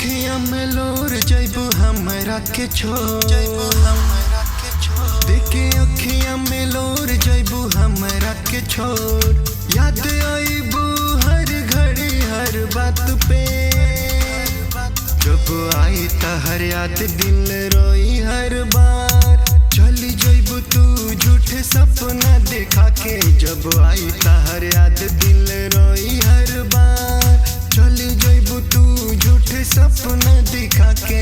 अखियां में लोर जइबू हमरा के छोड़, देखे अखियां में लोर जइबू हमरा के छोड़। याद आईबू हर घड़ी हर बात पे, जब आई तहर याद दिल रोई हर बार। चली जइबू तू झूठे सपना देखा के, जब आई तहर याद दिल रोई हर बार। चली जइबू तू झूठे सपना दिखा के।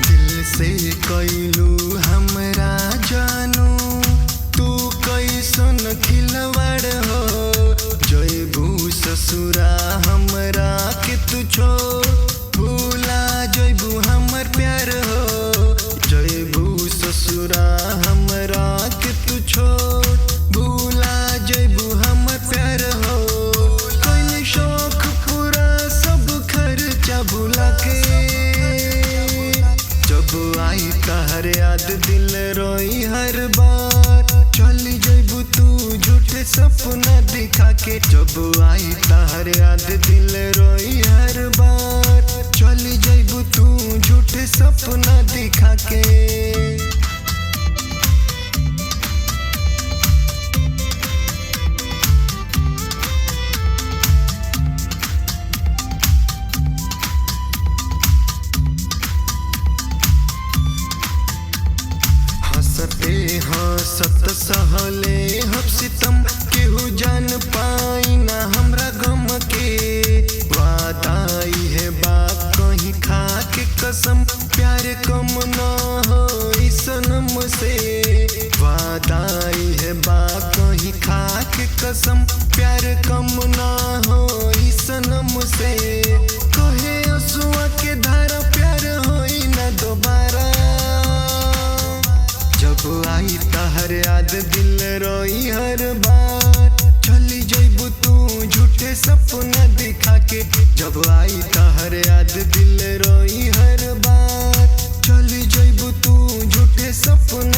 दिल से कैलू हमरा जानू, तू कैसन खिलवाड़ हो। जइबू ससुरा हमरा के तू छोड़, भूला जइबू हमर प्यार हो। जइबू ससुरा हमरा के तू छोड़, भूला जइबू हमर प्यार हो। कैल शौक पूरा सब खर्चा भूला के, जब आई तहर याद दिल रोई हर बार। चली जइबू तू झूठे सपना दिखा के, जब आई तहर याद दिल रोई हर बार। चली जइबू तू झूठे सपना दिखा के। हंसते हंसत सहले हम सितम, केहू जान पाई ना हमरा गम के। वादाई है बात कहीं खा के कसम, प्यार कम ना हो सनम से। वादाई है बात कहीं खा के कसम, प्यार कम ना हो सनम से। कहे असुआ के धारा प्यार होई ना दोबारा, जब आई तहर याद दिल रोई हर बार। चली जइबू तू झूठे सपना दिखा के, जब आई तहर याद दिल रोई हर बार। चली जइबू तू झूठे सपना